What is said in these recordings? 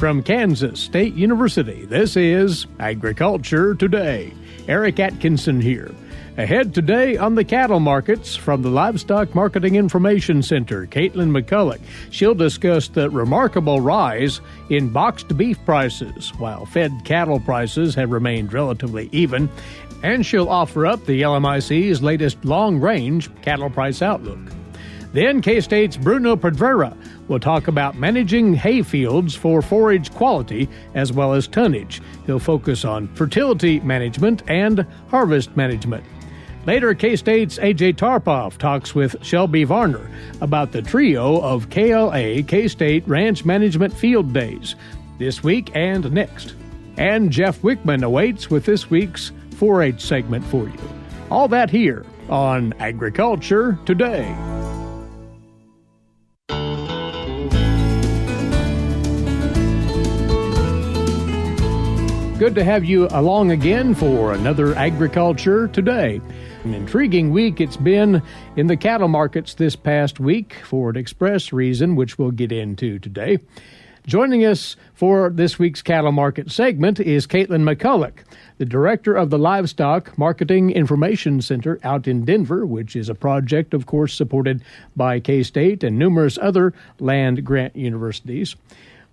from Kansas State University, this is Agriculture Today. Eric Atkinson here. Ahead today on the cattle markets from the Livestock Marketing Information Center, Katelyn McCullock. She'll discuss the remarkable rise in boxed beef prices, while fed cattle prices have remained relatively even. And she'll offer up the LMIC's latest long-range cattle price outlook. Then K-State's Bruno Pedreira will talk about managing hay fields for forage quality as well as tonnage. He'll focus on fertility management and harvest management. Later, K-State's A.J. Tarpoff talks with Shelby Varner about the trio of KLA K-State Ranch Management Field Days this week and next. And Jeff Wickman awaits with this week's forage segment for you. All that here on Agriculture Today. Good to have you along again for another Agriculture Today. An intriguing week it's been in the cattle markets this past week for an express reason, which we'll get into today. Joining us for this week's cattle market segment is Katelyn McCullock, the director of the Livestock Marketing Information Center out in Denver, which is a project, of course, supported by K-State and numerous other land-grant universities.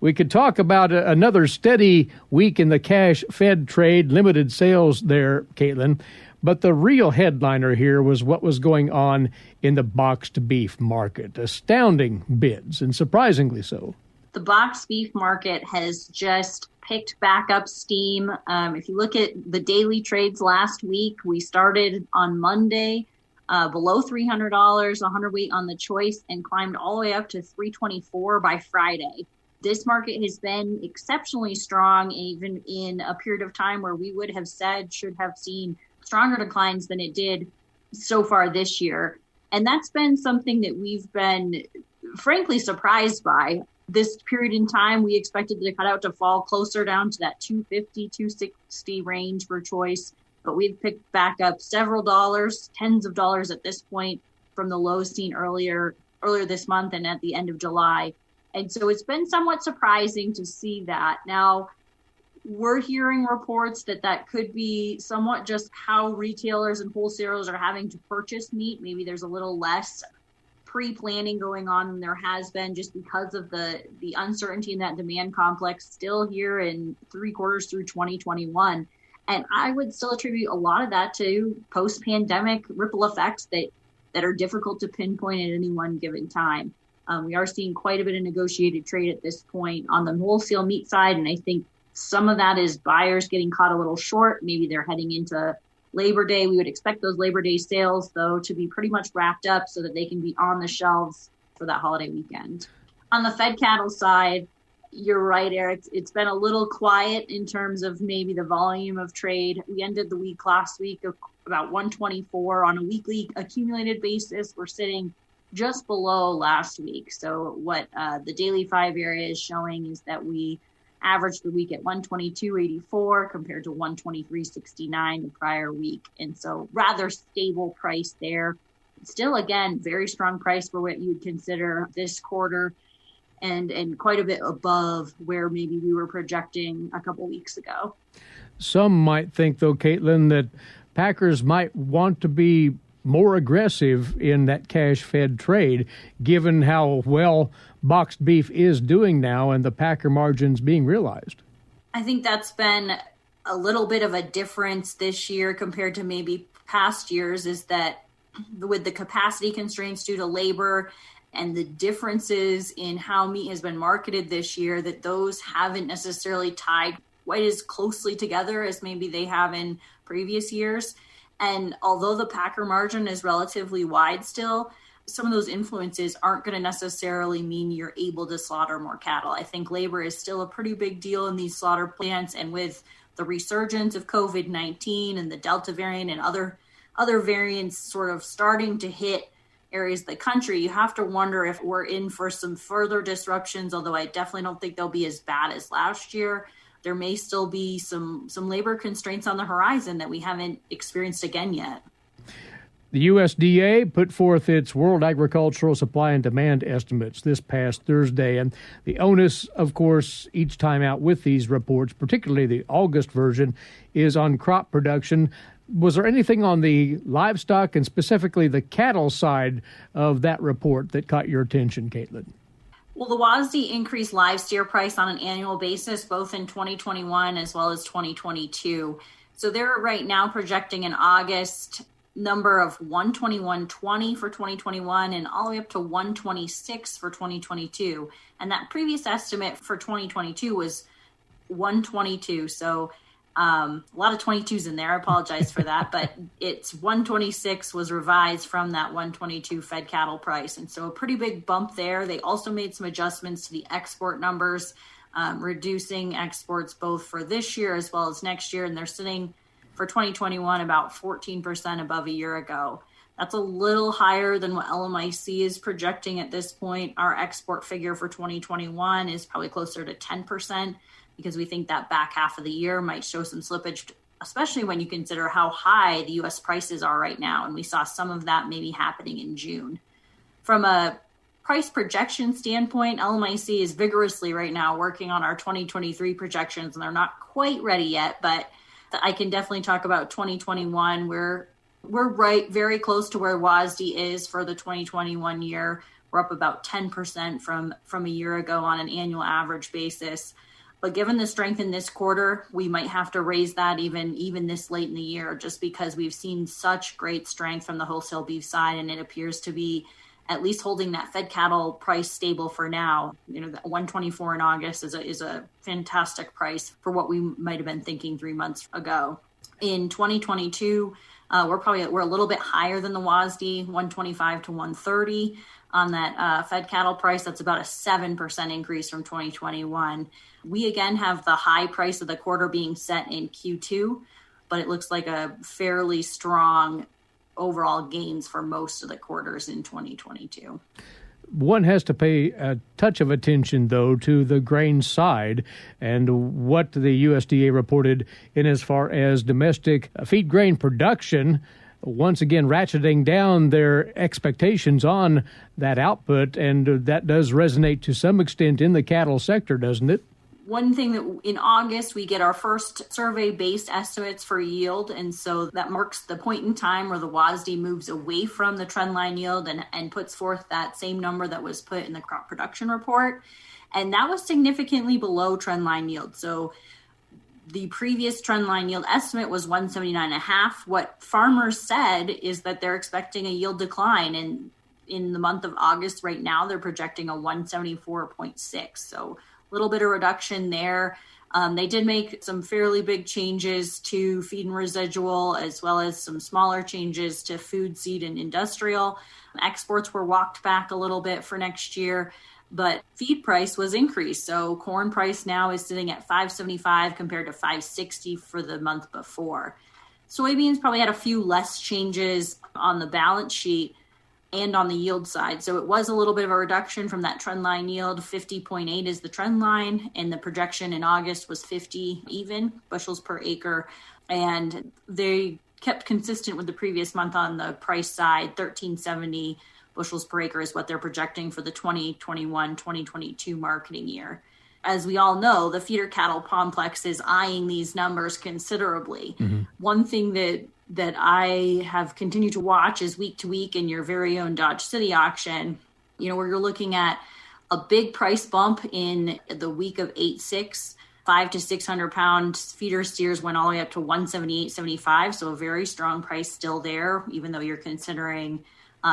We could talk about another steady week in the cash-fed trade, limited sales there, Katelyn. But the real headliner here was what was going on in the boxed beef market. Astounding bids, and surprisingly so. The boxed beef market has just picked back up steam. If you look at the daily trades last week, we started on Monday below $300, 100-weight on the choice, and climbed all the way up to $324 by Friday. This market has been exceptionally strong, even in a period of time where we would have said should have seen stronger declines than it did so far this year. And that's been something that we've been frankly surprised by. This period in time, we expected the cutout to fall closer down to that $250, $260 range for choice. But we've picked back up several dollars, tens of dollars at this point from the lows seen earlier this month and at the end of July. And so it's been somewhat surprising to see that. Now, we're hearing reports that could be somewhat just how retailers and wholesalers are having to purchase meat. Maybe there's a little less pre-planning going on than there has been just because of the uncertainty in that demand complex still here in 3 quarters through 2021. And I would still attribute a lot of that to post-pandemic ripple effects that are difficult to pinpoint at any one given time. We are seeing quite a bit of negotiated trade at this point on the wholesale meat side, and I think some of that is buyers getting caught a little short. Maybe they're heading into Labor Day. We would expect those Labor Day sales, though, to be pretty much wrapped up so that they can be on the shelves for that holiday weekend. On the fed cattle side, you're right, Eric. It's been a little quiet in terms of maybe the volume of trade. We ended the week last week of about 124 on a weekly accumulated basis. We're sitting just below last week. So what the daily 5 area is showing is that we averaged the week at 122.84 compared to 123.69 the prior week. And so rather stable price there. Still, again, very strong price for what you would consider this quarter and quite a bit above where maybe we were projecting a couple weeks ago. Some might think, though, Katelyn, that packers might want to be more aggressive in that cash-fed trade, given how well boxed beef is doing now and the packer margins being realized. I think that's been a little bit of a difference this year compared to maybe past years, is that with the capacity constraints due to labor and the differences in how meat has been marketed this year, that those haven't necessarily tied quite as closely together as maybe they have in previous years. And although the packer margin is relatively wide still, some of those influences aren't going to necessarily mean you're able to slaughter more cattle. I think labor is still a pretty big deal in these slaughter plants. And with the resurgence of COVID-19 and the Delta variant and other variants sort of starting to hit areas of the country, you have to wonder if we're in for some further disruptions, although I definitely don't think they'll be as bad as last year. There may still be some labor constraints on the horizon that we haven't experienced again yet. The USDA put forth its World Agricultural Supply and Demand estimates this past Thursday, and the onus, of course, each time out with these reports, particularly the August version, is on crop production. Was there anything on the livestock and specifically the cattle side of that report that caught your attention, Katelyn? Well, the WASDE increased live steer price on an annual basis, both in 2021 as well as 2022. So they're right now projecting an August number of 121.20 for 2021 and all the way up to 126 for 2022. And that previous estimate for 2022 was 122. So a lot of 22s in there. I apologize for that, but it's 126 was revised from that 122 fed cattle price. And so a pretty big bump there. They also made some adjustments to the export numbers, reducing exports both for this year as well as next year. And they're sitting for 2021 about 14% above a year ago. That's a little higher than what LMIC is projecting at this point. Our export figure for 2021 is probably closer to 10%. Because we think that back half of the year might show some slippage, especially when you consider how high the U.S. prices are right now. And we saw some of that maybe happening in June. From a price projection standpoint, LMIC is vigorously right now working on our 2023 projections, and they're not quite ready yet, but I can definitely talk about 2021. We're right very close to where WASDE is for the 2021 year. We're up about 10% from a year ago on an annual average basis. But given the strength in this quarter, we might have to raise that even this late in the year, just because we've seen such great strength from the wholesale beef side, and it appears to be at least holding that fed cattle price stable for now. You know, the 124 in August is a fantastic price for what we might have been thinking 3 months ago. In 2022, we're a little bit higher than the WASDE, 125 to 130 on that fed cattle price. That's about a 7% increase from 2021. We again have the high price of the quarter being set in Q2, but it looks like a fairly strong overall gains for most of the quarters in 2022. One has to pay a touch of attention, though, to the grain side and what the USDA reported in as far as domestic feed grain production, once again ratcheting down their expectations on that output, and that does resonate to some extent in the cattle sector, doesn't it? One thing that in August, we get our first survey-based estimates for yield. And so that marks the point in time where the WASDE moves away from the trendline yield and puts forth that same number that was put in the crop production report. And that was significantly below trendline yield. So the previous trendline yield estimate was 179.5. What farmers said is that they're expecting a yield decline. And in the month of August right now, they're projecting a 174.6. So little bit of reduction there. They did make some fairly big changes to feed and residual, as well as some smaller changes to food, seed, and industrial. Exports were walked back a little bit for next year, but feed price was increased. So corn price now is sitting at $5.75 compared to $5.60 for the month before. Soybeans probably had a few less changes on the balance sheet and on the yield side. So it was a little bit of a reduction from that trend line yield. 50.8 is the trend line, and the projection in August was 50 even bushels per acre. And they kept consistent with the previous month on the price side. 1370 bushels per acre is what they're projecting for the 2021-2022 marketing year. As we all know, the feeder cattle complex is eyeing these numbers considerably. Mm-hmm. One thing that I have continued to watch is week to week in your very own Dodge City auction, where you're looking at a big price bump in the week of 8/6, 500 to 600 pound feeder steers went all the way up to 178.75. So a very strong price still there, even though you're considering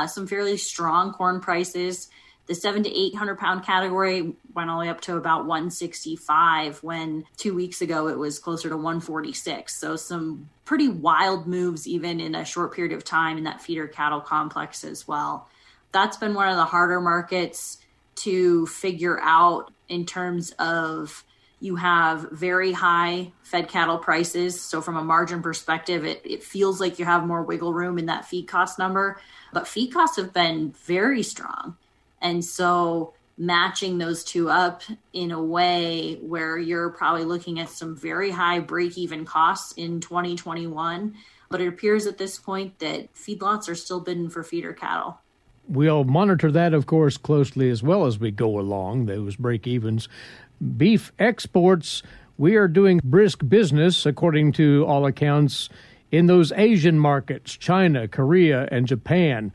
some fairly strong corn prices. The 700 to 800 pound category went all the way up to about 165 when 2 weeks ago it was closer to 146. So some pretty wild moves even in a short period of time in that feeder cattle complex as well. That's been one of the harder markets to figure out in terms of you have very high fed cattle prices. So from a margin perspective, it feels like you have more wiggle room in that feed cost number, but feed costs have been very strong. And so matching those two up in a way where you're probably looking at some very high break-even costs in 2021 But it appears at this point that feedlots are still bidding for feeder cattle. We'll monitor that, of course, closely as well as we go along, those break-evens. Beef exports, we are doing brisk business, according to all accounts, in those Asian markets, China, Korea, and Japan.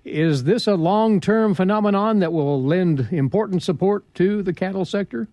Is this a long-term phenomenon that will lend important support to the cattle sector?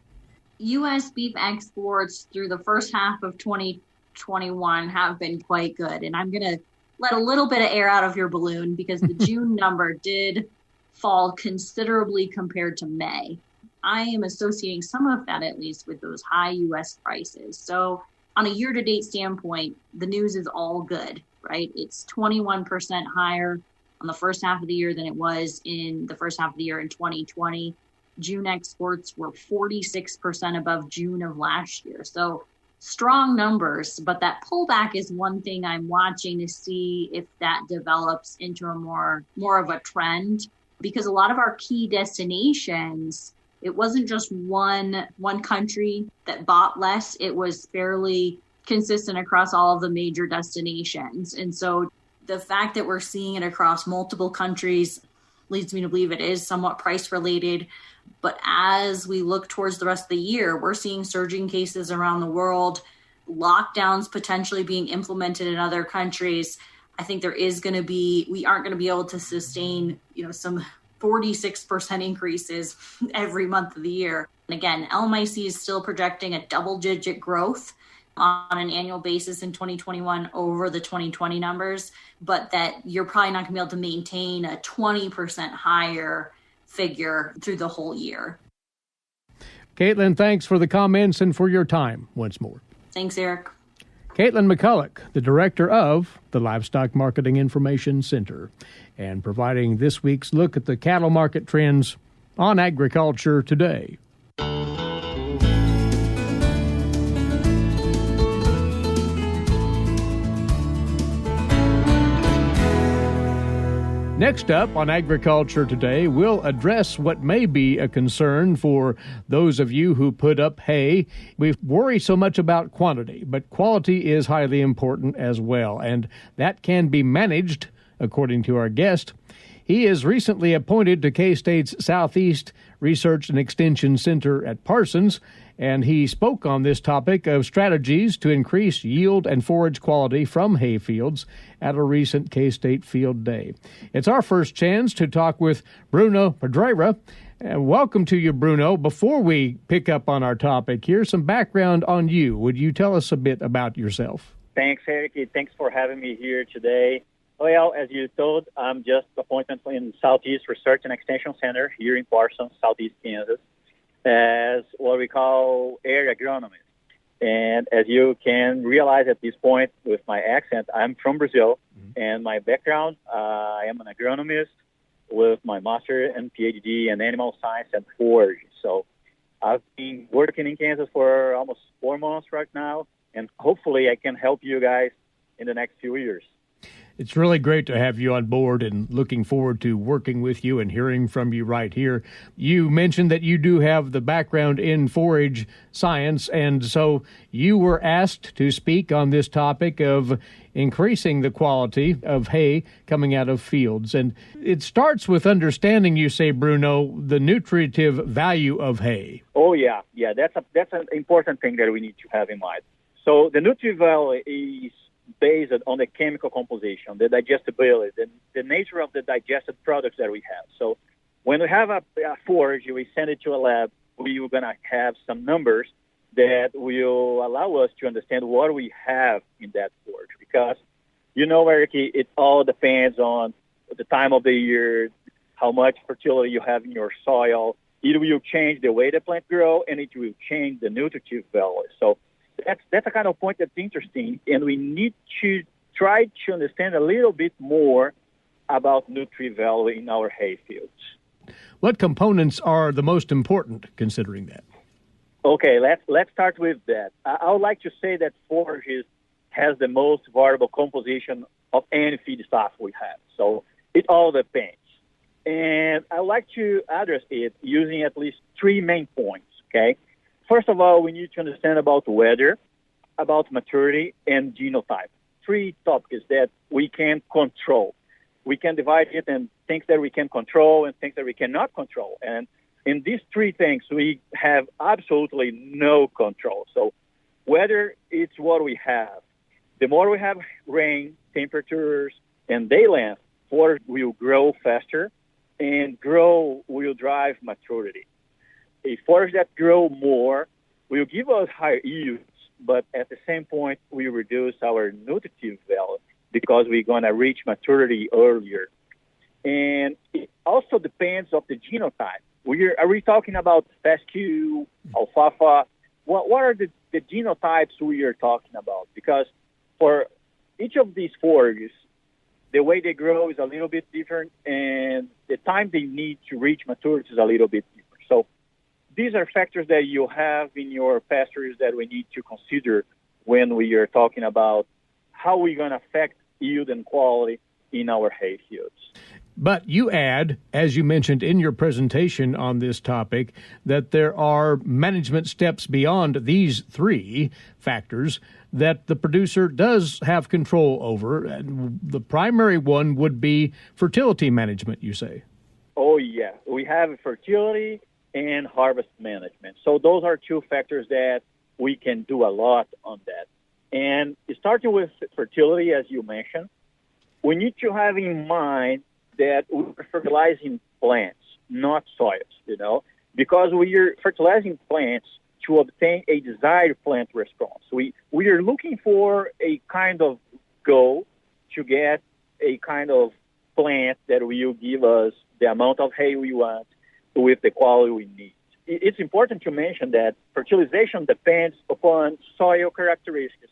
U.S. beef exports through the first half of 2021 have been quite good. And I'm going to let a little bit of air out of your balloon because the June number did fall considerably compared to May. I am associating some of that, at least, with those high U.S. prices. So on a year-to-date standpoint, the news is all good, right? It's 21% higher on the first half of the year than it was in the first half of the year in 2020. June exports were 46% above June of last year. So strong numbers, but that pullback is one thing I'm watching to see if that develops into a more of a trend, because a lot of our key destinations, it wasn't just one country that bought less. It was fairly consistent across all of the major destinations. And so the fact that we're seeing it across multiple countries leads me to believe it is somewhat price related. But as we look towards the rest of the year, we're seeing surging cases around the world, lockdowns potentially being implemented in other countries. I think we aren't going to be able to sustain, some 46% increases every month of the year. And again, LMIC is still projecting a double-digit growth on an annual basis in 2021 over the 2020 numbers, but that you're probably not going to be able to maintain a 20% higher figure through the whole year. Katelyn, thanks for the comments and for your time once more. Thanks, Eric. Katelyn McCullock, the director of the Livestock Marketing Information Center, and providing this week's look at the cattle market trends on Agriculture Today. Next up on Agriculture Today, we'll address what may be a concern for those of you who put up hay. We worry so much about quantity, but quality is highly important as well, and that can be managed, according to our guest. He is recently appointed to K-State's Southeast Research and Extension Center at Parsons, and he spoke on this topic of strategies to increase yield and forage quality from hay fields at a recent K-State Field Day. It's our first chance to talk with Bruno Pedreira. Welcome to you, Bruno. Before we pick up on our topic, here's some background on you. Would you tell us a bit about yourself? Thanks, Eric. Thanks for having me here today. Well, as you told, I'm just appointed in Southeast Research and Extension Center here in Parsons, Southeast Kansas, as what we call area agronomist. And as you can realize at this point with my accent, I'm from Brazil, and my background, I am an agronomist with my master and PhD in animal science and forage. So I've been working in Kansas for almost 4 months right now, and hopefully I can help you guys in the next few years. It's really great to have you on board and looking forward to working with you and hearing from you right here. You mentioned that you do have the background in forage science, and so you were asked to speak on this topic of increasing the quality of hay coming out of fields. And it starts with understanding, you say, Bruno, the nutritive value of hay. Oh, yeah. That's an important thing that we need to have in mind. So the nutritive value is based on the chemical composition, the digestibility, the nature of the digested products that we have. So when we have a forage, we send it to a lab, we're going to have some numbers that will allow us to understand what we have in that forage. Because, Eric, it all depends on the time of the year, how much fertility you have in your soil. It will change the way the plant grows, and it will change the nutritive value. So that's a kind of point that's interesting, and we need to try to understand a little bit more about nutrient value in our hay fields. What components are the most important, considering that? Okay, let's start with that. I would like to say that forage has the most variable composition of any feedstuff we have. So it all depends. And I would like to address it using at least 3 main points, okay? First of all, we need to understand about weather, about maturity, and genotype. three topics that we can control. We can divide it in things that we can control and things that we cannot control. And in these three things, we have absolutely no control. So whether it's what we have, the more we have rain, temperatures, and day length, forage will grow faster, and grow will drive maturity. A forage that grow more will give us higher yields, but at the same point, we reduce our nutritive value because we're going to reach maturity earlier. And it also depends on the genotype. Are we talking about fescue, alfalfa? What are the genotypes we are talking about? Because for each of these forages, the way they grow is a little bit different, and the time they need to reach maturity is a little bit different. So these are factors that you have in your pastures that we need to consider when we are talking about how we're going to affect yield and quality in our hay fields. But you add, as you mentioned in your presentation on this topic, that there are management steps beyond these three factors that the producer does have control over. And the primary one would be fertility management, you say. Oh, yeah. We have fertility and harvest management. So those are two factors that we can do a lot on that. And starting with fertility, as you mentioned, we need to have in mind that we're fertilizing plants, not soils, because we are fertilizing plants to obtain a desired plant response. We are looking for a kind of goal to get a kind of plant that will give us the amount of hay we want with the quality we need. It's important to mention that fertilization depends upon soil characteristics,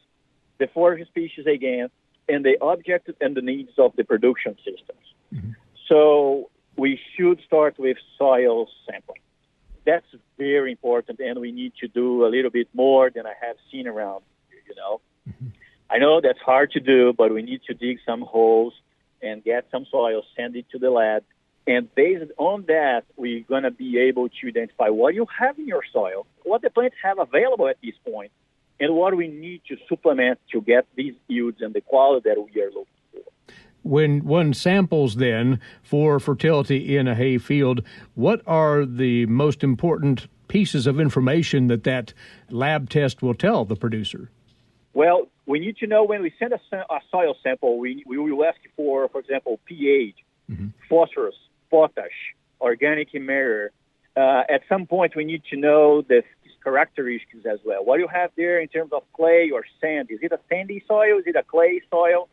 the forage species again, and the objective and the needs of the production systems. Mm-hmm. So we should start with soil sampling. That's very important, and we need to do a little bit more than I have seen around here, Mm-hmm. I know that's hard to do, but we need to dig some holes and get some soil, send it to the lab, and based on that, we're going to be able to identify what you have in your soil, what the plants have available at this point, and what we need to supplement to get these yields and the quality that we are looking for. When one samples then for fertility in a hay field, what are the most important pieces of information that lab test will tell the producer? Well, we need to know when we send a soil sample, we will ask for example, pH, mm-hmm. phosphorus, potash, organic matter. At some point, we need to know the characteristics as well. What you have there in terms of clay or sand. Is it a sandy soil? Is it a clay soil?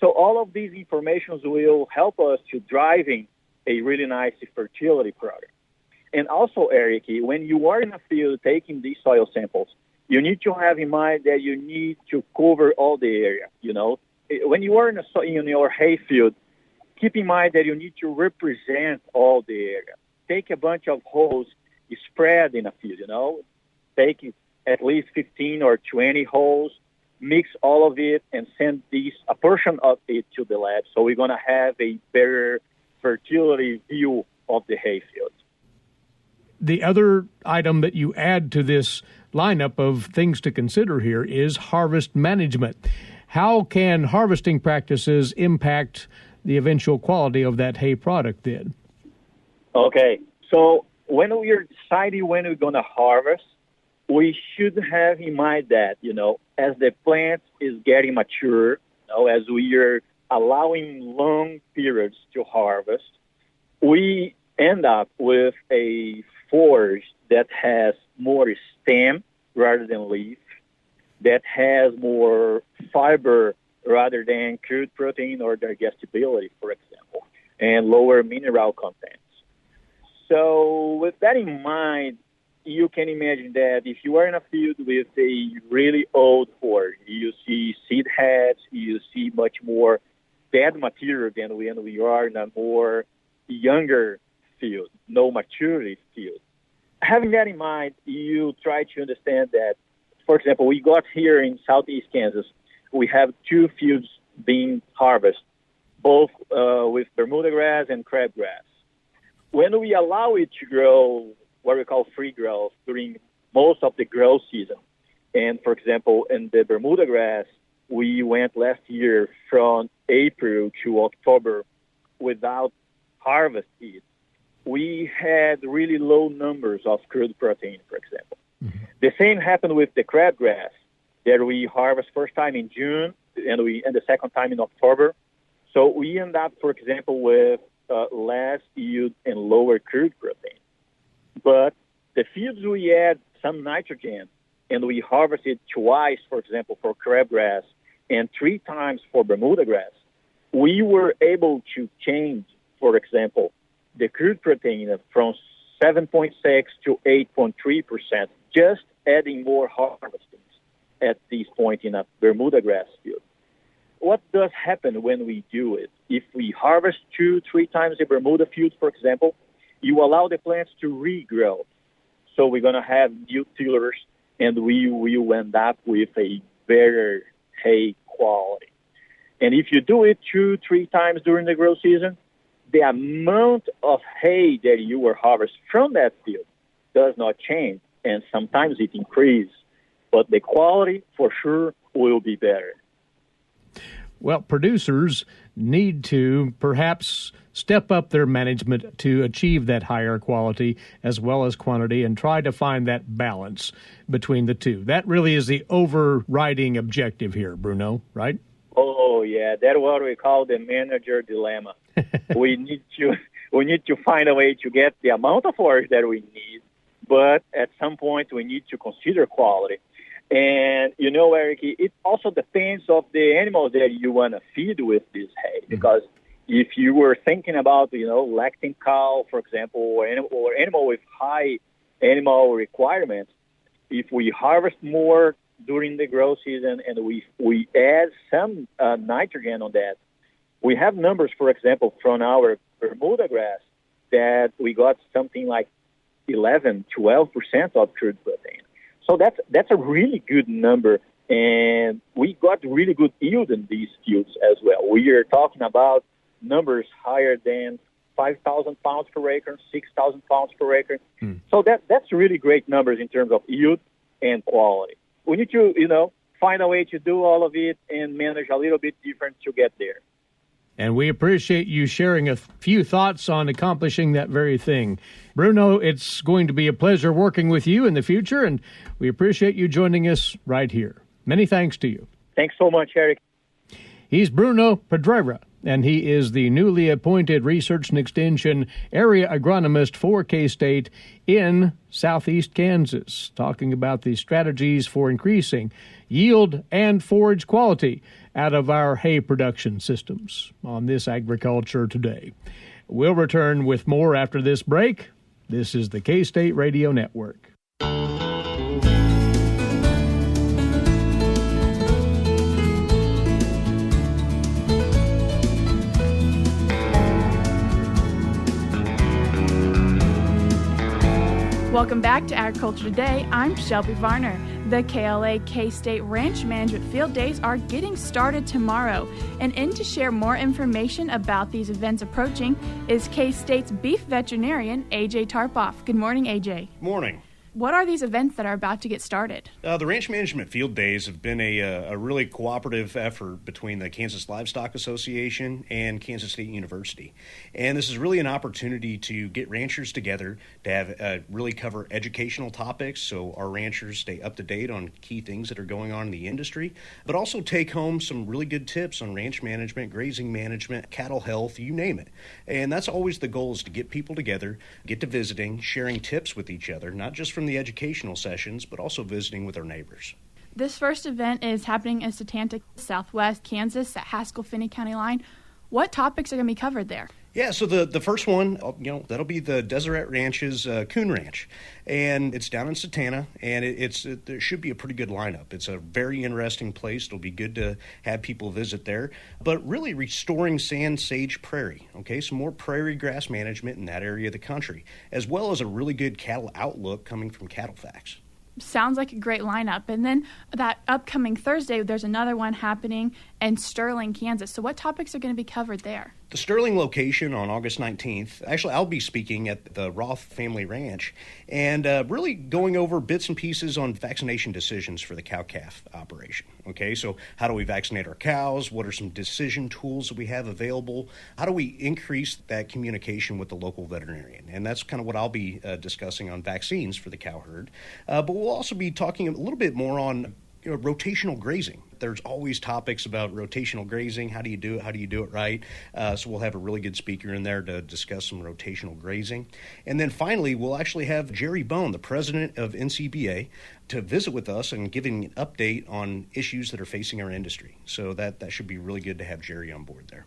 So all of these informations will help us to driving a really nice fertility product. And also, Eric, when you are in a field taking these soil samples, you need to have in mind that you need to cover all the area. When you are in your hay field, keep in mind that you need to represent all the area. Take a bunch of holes spread in a field, Take at least 15 or 20 holes, mix all of it, and send a portion of it to the lab. So we're going to have a better fertility view of the hay field. The other item that you add to this lineup of things to consider here is harvest management. How can harvesting practices impact the eventual quality of that hay product then? Okay, so when we are deciding when we're going to harvest, we should have in mind that, as the plant is getting mature, as we are allowing long periods to harvest, we end up with a forage that has more stem rather than leaf, that has more fiber rather than crude protein or digestibility, for example, and lower mineral contents. So with that in mind, you can imagine that if you are in a field with a really old forage, you see seed heads, you see much more dead material than when we are in a more younger field, no maturity field. Having that in mind, you try to understand that, for example, we got here in southeast Kansas, we have two fields being harvested, both with Bermuda grass and crabgrass. When we allow it to grow, what we call free growth, during most of the growth season, and for example, in the Bermuda grass, we went last year from April to October without harvest heat, we had really low numbers of crude protein, for example. Mm-hmm. The same happened with the crabgrass that we harvest first time in June and the second time in October. So we end up, for example, with less yield and lower crude protein. But the fields we add some nitrogen and we harvested twice, for example, for crabgrass and 3 times for Bermuda grass, we were able to change, for example, the crude protein from 7.6 to 8.3%, just adding more harvestings at this point in a Bermuda grass field. What does happen when we do it? If we harvest 2-3 times the Bermuda field, for example, you allow the plants to regrow. So we're going to have new tillers, and we will end up with a better hay quality. And if you do it 2-3 times during the growth season, the amount of hay that you will harvest from that field does not change, and sometimes it increases, but the quality for sure will be better. Well, producers need to perhaps step up their management to achieve that higher quality as well as quantity and try to find that balance between the two. That really is the overriding objective here, Bruno, right? Oh, yeah. That's what we call the manager dilemma. we need to find a way to get the amount of forage that we need, but at some point we need to consider quality. And, you know, Eric, it also depends of the animals that you want to feed with this hay. Because if you were thinking about, lacting cow, for example, or animal with high animal requirements, if we harvest more during the growth season and we add some nitrogen on that, we have numbers, for example, from our Bermuda grass that we got something like 11-12% of crude protein. So that's a really good number, and we got really good yield in these fields as well. We are talking about numbers higher than 5,000 pounds per acre, 6,000 pounds per acre. So that's really great numbers in terms of yield and quality. We need to, find a way to do all of it and manage a little bit different to get there. And we appreciate you sharing a few thoughts on accomplishing that very thing. Bruno, it's going to be a pleasure working with you in the future, and we appreciate you joining us right here. Many thanks to you. Thanks so much, Eric. He's Bruno Pedreira, and he is the newly appointed Research and Extension Area Agronomist for K-State in southeast Kansas, talking about the strategies for increasing yield and forage quality out of our hay production systems on this Agriculture Today. We'll return with more after this break. This is the K-State Radio Network. Welcome back to Agriculture Today. I'm Shelby Varner. The KLA K-State Ranch Management Field Days are getting started tomorrow. And in to share more information about these events approaching is K-State's beef veterinarian, AJ Tarpoff. Good morning, AJ. Morning. What are these events that are about to get started? The Ranch Management Field Days have been a really cooperative effort between the Kansas Livestock Association and Kansas State University. And this is really an opportunity to get ranchers together to have really cover educational topics so our ranchers stay up to date on key things that are going on in the industry, but also take home some really good tips on ranch management, grazing management, cattle health, you name it. And that's always the goal, is to get people together, get to visiting, sharing tips with each other, not just from the educational sessions, but also visiting with our neighbors. This first event is happening in Setanta, southwest Kansas, at Haskell-Finney County line. What topics are going to be covered there? Yeah, so the first one, that'll be the Deseret Ranch's Coon Ranch, and it's down in Setanta, and there should be a pretty good lineup. It's a very interesting place. It'll be good to have people visit there, but really restoring sand sage prairie, okay, some more prairie grass management in that area of the country, as well as a really good cattle outlook coming from Cattle Facts. Sounds like a great lineup. And then that upcoming Thursday, there's another one happening in Sterling, Kansas. So what topics are going to be covered there? The Sterling location on August 19th, actually I'll be speaking at the Roth Family Ranch and really going over bits and pieces on vaccination decisions for the cow-calf operation. Okay, so how do we vaccinate our cows? What are some decision tools that we have available? How do we increase that communication with the local veterinarian? And that's kind of what I'll be discussing on vaccines for the cow herd. But we'll also be talking a little bit more on rotational grazing. There's always topics about rotational grazing. How do you do it? How do you do it right? So we'll have a really good speaker in there to discuss some rotational grazing. And then finally, we'll actually have Jerry Bone, the president of NCBA, to visit with us and giving an update on issues that are facing our industry. So that should be really good to have Jerry on board there.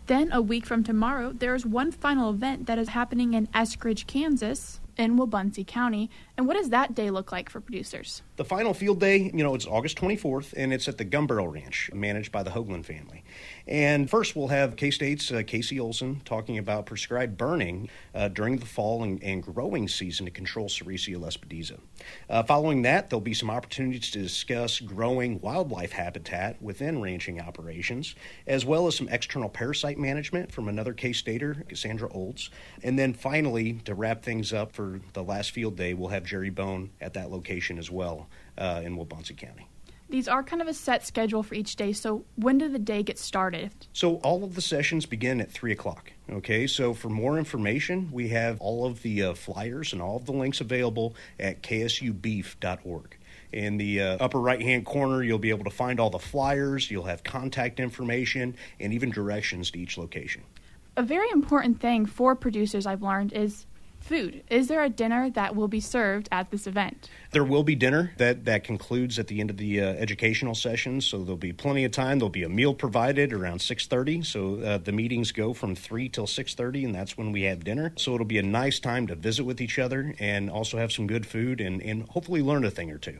Then a week from tomorrow, there's one final event that is happening in Eskridge, Kansas, in Wabaunsee County. And what does that day look like for producers? The final field day, it's August 24th, and it's at the Gun Barrel Ranch, managed by the Hoagland family. And first, we'll have K-State's Casey Olson talking about prescribed burning during the fall and growing season to control Sericea lespedeza. Following that, there'll be some opportunities to discuss growing wildlife habitat within ranching operations, as well as some external parasite management from another K-Stater, Cassandra Olds. And then finally, to wrap things up for the last field day, we'll have Jerry Bone at that location as well in Wabaunsee County. These are kind of a set schedule for each day, so when did the day get started? So all of the sessions begin at 3 o'clock, okay? So for more information, we have all of the flyers and all of the links available at ksubeef.org. In the upper right-hand corner, you'll be able to find all the flyers, you'll have contact information, and even directions to each location. A very important thing for producers, I've learned, is food. Is there a dinner that will be served at this event? There will be dinner that concludes at the end of the educational sessions, so there'll be plenty of time. There'll be a meal provided around 6:30, so the meetings go from 3 till 6:30, and that's when we have dinner. So it'll be a nice time to visit with each other and also have some good food and hopefully learn a thing or two.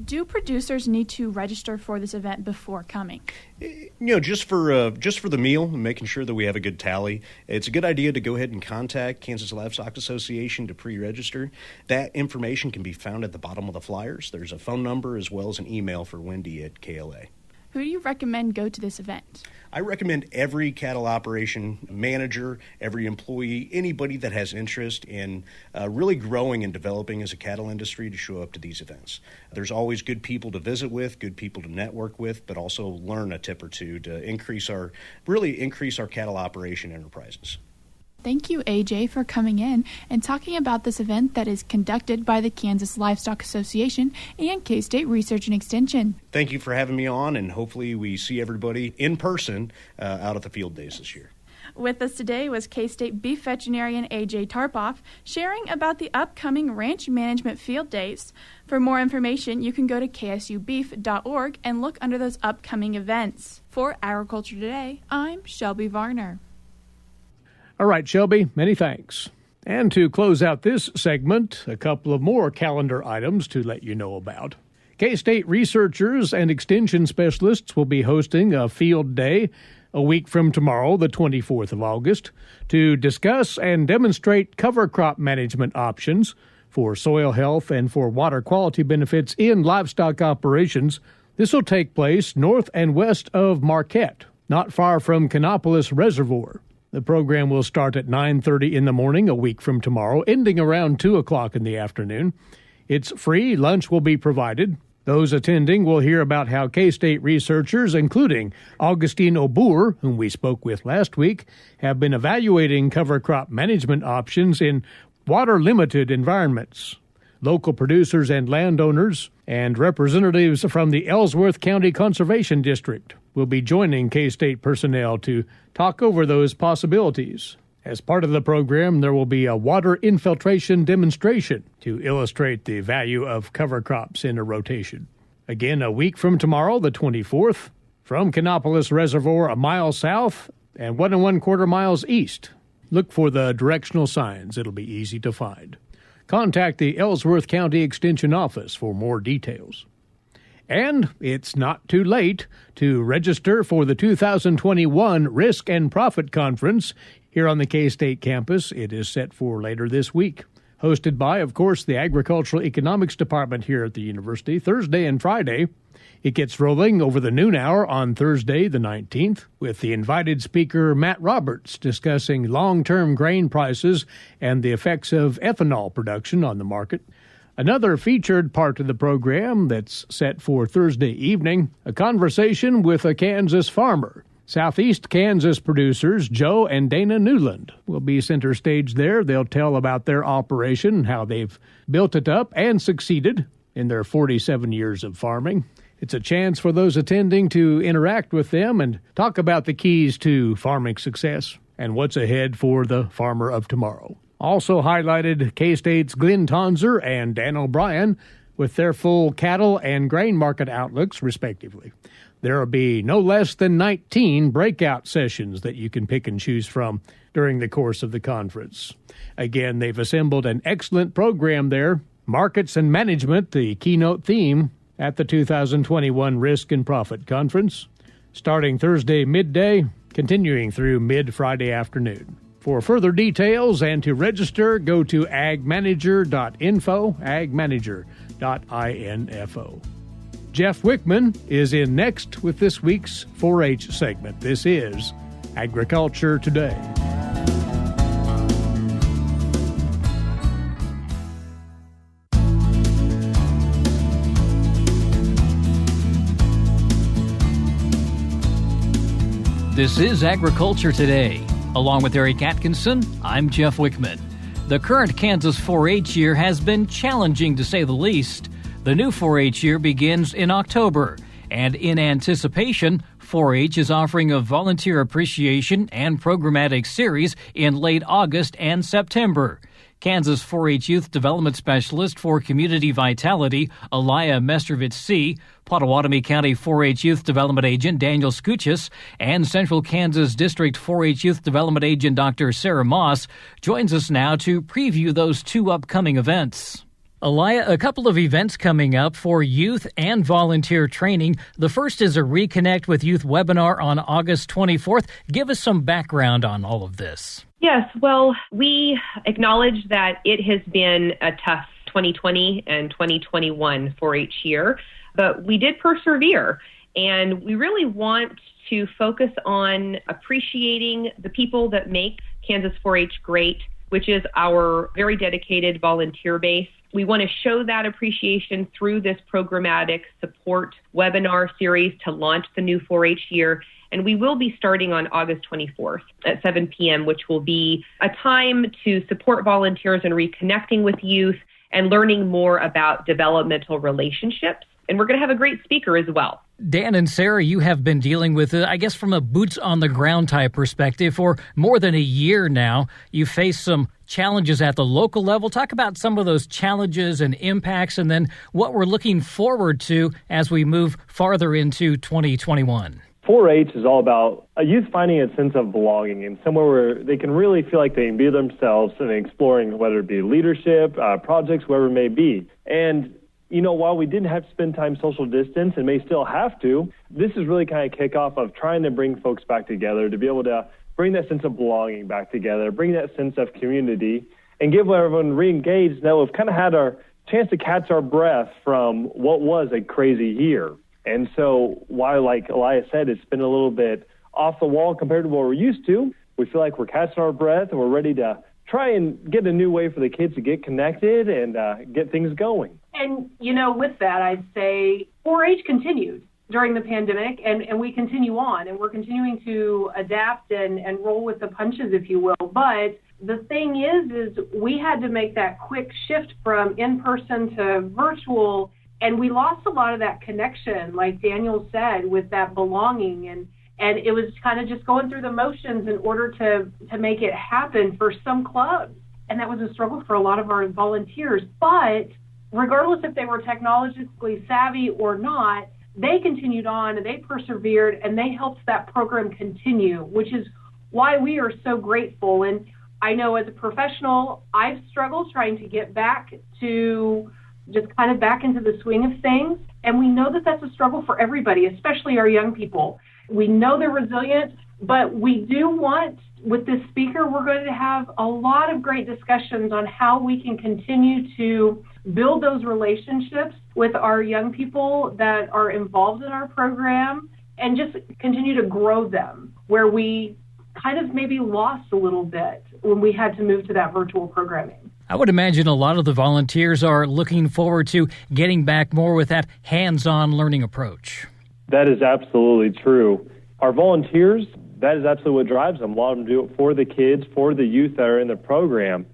Do producers need to register for this event before coming? Just for the meal and making sure that we have a good tally, it's a good idea to go ahead and contact Kansas Livestock Association to pre-register. That information can be found at the bottom of the flyers. There's a phone number as well as an email for Wendy at KLA. Who do you recommend go to this event? I recommend every cattle operation manager, every employee, anybody that has interest in really growing and developing as a cattle industry to show up to these events. There's always good people to visit with, good people to network with, but also learn a tip or two to increase our cattle operation enterprises. Thank you, AJ, for coming in and talking about this event that is conducted by the Kansas Livestock Association and K-State Research and Extension. Thank you for having me on, and hopefully we see everybody in person out at the field days this year. With us today was K-State beef veterinarian AJ Tarpoff sharing about the upcoming ranch management field days. For more information, you can go to ksubeef.org and look under those upcoming events. For Agriculture Today, I'm Shelby Varner. All right, Shelby, many thanks. And to close out this segment, a couple of more calendar items to let you know about. K-State researchers and extension specialists will be hosting a field day a week from tomorrow, the 24th of August, to discuss and demonstrate cover crop management options for soil health and for water quality benefits in livestock operations. This will take place north and west of Marquette, not far from Canopolis Reservoir. The program will start at 9:30 in the morning a week from tomorrow, ending around 2 o'clock in the afternoon. It's free. Lunch will be provided. Those attending will hear about how K-State researchers, including Augustine Obour, whom we spoke with last week, have been evaluating cover crop management options in water-limited environments. Local producers and landowners and representatives from the Ellsworth County Conservation District will be joining K-State personnel to talk over those possibilities. As part of the program, there will be a water infiltration demonstration to illustrate the value of cover crops in a rotation. Again, a week from tomorrow, the 24th, from Canopolis Reservoir a mile south and 1 1/4 miles east. Look for the directional signs. It'll be easy to find. Contact the Ellsworth County Extension Office for more details. And it's not too late to register for the 2021 Risk and Profit Conference here on the K-State campus. It is set for later this week. hosted by, of course, the Agricultural Economics Department here at the university, Thursday and Friday. It gets rolling over the noon hour on Thursday, the 19th, with the invited speaker Matt Roberts discussing long-term grain prices and the effects of ethanol production on the market. Another featured part of the program that's set for Thursday evening, a conversation with a Kansas farmer. Southeast Kansas producers Joe and Dana Newland will be center stage there. They'll tell about their operation, how they've built it up and succeeded in their 47 years of farming. It's a chance for those attending to interact with them and talk about the keys to farming success and what's ahead for the farmer of tomorrow. Also highlighted K-State's Glenn Tonzer and Dan O'Brien with their full cattle and grain market outlooks, respectively. There will be no less than 19 breakout sessions that you can pick and choose from during the course of the conference. Again, they've assembled an excellent program there. Markets and Management, the keynote theme at the 2021 Risk and Profit Conference, starting Thursday midday, continuing through mid-Friday afternoon. For further details and to register, go to agmanager.info, agmanager.info. Jeff Wickman is in next with this week's 4-H segment. This is Agriculture Today. This is Agriculture Today. Along with Eric Atkinson, I'm Jeff Wickman. The current Kansas 4-H year has been challenging to say the least. The new 4-H year begins in October, and in anticipation, 4-H is offering a volunteer appreciation and programmatic series in late August and September. Kansas 4-H Youth Development Specialist for Community Vitality, Aliah Mestrovich Seay, Pottawatomie County 4-H Youth Development Agent Daniel Skucius, and Central Kansas District 4-H Youth Development Agent Dr. Sarah Maass joins us now to preview those two upcoming events. Aliah, a couple of events coming up for youth and volunteer training. The first is a Reconnect with Youth webinar on August 24th. Give us some background on all of this. Yes, well, we acknowledge that it has been a tough 2020 and 2021 4-H year, but we did persevere, and we really want to focus on appreciating the people that make Kansas 4-H great, which is our very dedicated volunteer base. We want to show that appreciation through this programmatic support webinar series to launch the new 4-H year. And we will be starting on August 24th at 7 p.m., which will be a time to support volunteers in reconnecting with youth and learning more about developmental relationships. And we're going to have a great speaker as well. Dan and Sarah, you have been dealing with, I guess, from a boots-on-the-ground type perspective for more than a year now. You faced some challenges at the local level. Talk about some of those challenges and impacts, and then what we're looking forward to as we move farther into 2021. 4-H is all about a youth finding a sense of belonging and somewhere where they can really feel like they can be themselves and exploring whether it be leadership, projects, whatever it may be. And you know, while we didn't have to spend time social distance and may still have to, this is really kind of kickoff of trying to bring folks back together, to be able to bring that sense of belonging back together, bring that sense of community, and give everyone re-engaged. Now we've kind of had our chance to catch our breath from what was a crazy year. And so while, like Aliah said, it's been a little bit off the wall compared to what we're used to, we feel like we're catching our breath and we're ready to try and get a new way for the kids to get connected and get things going. And, you know, with that, I'd say 4-H continued during the pandemic, and we continue on, and we're continuing to adapt and roll with the punches, if you will. But the thing is we had to make that quick shift from in-person to virtual, and we lost a lot of that connection, like Daniel said, with that belonging. And it was kind of just going through the motions in order to make it happen for some clubs. And that was a struggle for a lot of our volunteers. But regardless if they were technologically savvy or not, they continued on and they persevered and they helped that program continue, which is why we are so grateful. And I know as a professional, I've struggled trying to get back to just kind of back into the swing of things. And we know that that's a struggle for everybody, especially our young people. We know they're resilient. But we do want, with this speaker, we're going to have a lot of great discussions on how we can continue to build those relationships with our young people that are involved in our program and just continue to grow them, where we kind of maybe lost a little bit when we had to move to that virtual programming. I would imagine a lot of the volunteers are looking forward to getting back more with that hands-on learning approach. That is absolutely true. Our volunteers, that is absolutely what drives them. A lot of them do it for the kids, for the youth that are in the program.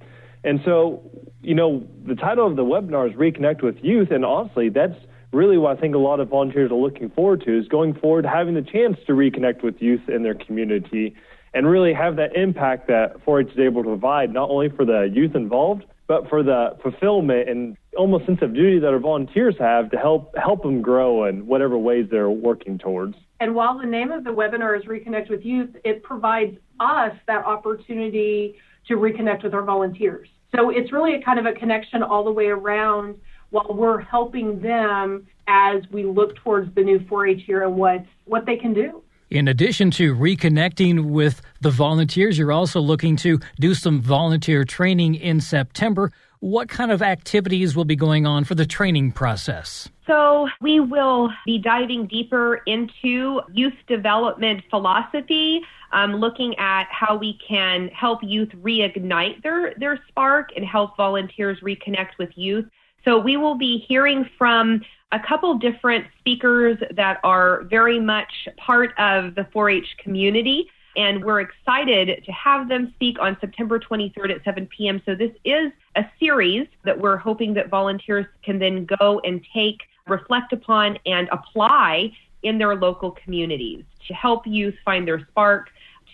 And so, the title of the webinar is Reconnect with Youth, and honestly, that's really what I think a lot of volunteers are looking forward to, is going forward, having the chance to reconnect with youth in their community and really have that impact that 4-H is able to provide, not only for the youth involved, but for the fulfillment and almost sense of duty that our volunteers have to help them grow in whatever ways they're working towards. And while the name of the webinar is Reconnect with Youth, it provides us that opportunity to reconnect with our volunteers. So it's really a kind of a connection all the way around while we're helping them as we look towards the new 4-H year and what they can do. In addition to reconnecting with the volunteers, you're also looking to do some volunteer training in September. What kind of activities will be going on for the training process? So we will be diving deeper into youth development philosophy, looking at how we can help youth reignite their spark and help volunteers reconnect with youth. So we will be hearing from a couple different speakers that are very much part of the 4-H community, and we're excited to have them speak on September 23rd at 7 p.m. So this is a series that we're hoping that volunteers can then go and take, reflect upon, and apply in their local communities to help youth find their spark,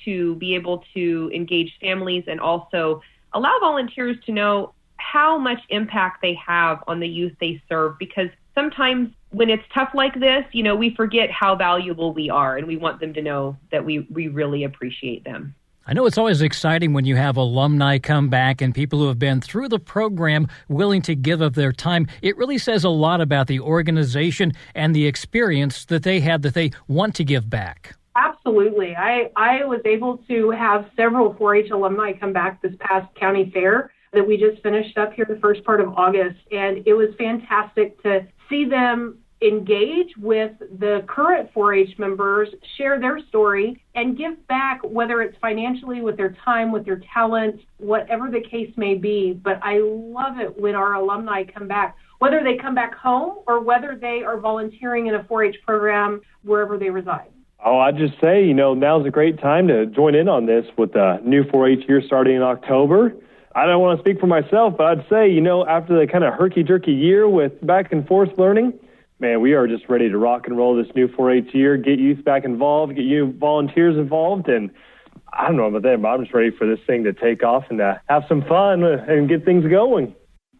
to be able to engage families, and also allow volunteers to know how much impact they have on the youth they serve, because sometimes when it's tough like this, we forget how valuable we are, and we want them to know that we really appreciate them. I know it's always exciting when you have alumni come back and people who have been through the program willing to give of their time. It really says a lot about the organization and the experience that they had that they want to give back. Absolutely. I was able to have several 4-H alumni come back this past county fair that we just finished up here the first part of August, and it was fantastic to see them engage with the current 4-H members, share their story, and give back, whether it's financially, with their time, with their talent, whatever the case may be. But I love it when our alumni come back, whether they come back home or whether they are volunteering in a 4-H program wherever they reside. Oh, I'd just say, now's a great time to join in on this with the new 4-H year starting in October. I don't want to speak for myself, but I'd say, after the kind of herky-jerky year with back and forth learning, man, we are just ready to rock and roll this new 4-H year, get youth back involved, get you volunteers involved, and I don't know about them, but I'm just ready for this thing to take off and to have some fun and get things going.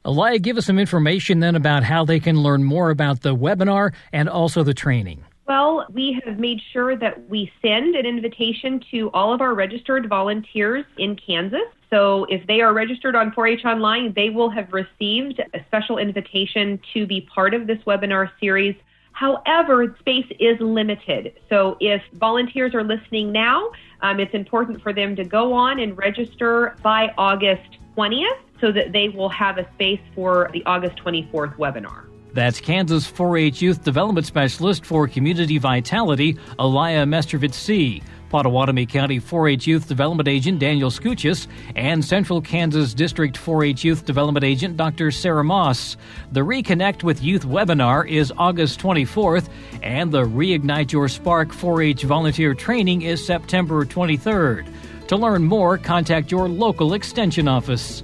Aliah, give us some information then about how they can learn more about the webinar and also the training. Well, we have made sure that we send an invitation to all of our registered volunteers in Kansas. So if they are registered on 4-H Online, they will have received a special invitation to be part of this webinar series. However, space is limited. So if volunteers are listening now, it's important for them to go on and register by August 20th so that they will have a space for the August 24th webinar. That's Kansas 4-H Youth Development Specialist for Community Vitality, Aliah Mestrovich Seay, Pottawatomie County 4-H Youth Development Agent Daniel Skucius, and Central Kansas District 4-H Youth Development Agent Dr. Sarah Maass. The Reconnect with Youth webinar is August 24th, and the Reignite Your Spark 4-H volunteer training is September 23rd. To learn more, contact your local extension office.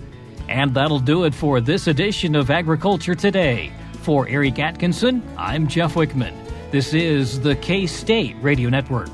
And that'll do it for this edition of Agriculture Today. For Eric Atkinson, I'm Jeff Wickman. This is the K-State Radio Network.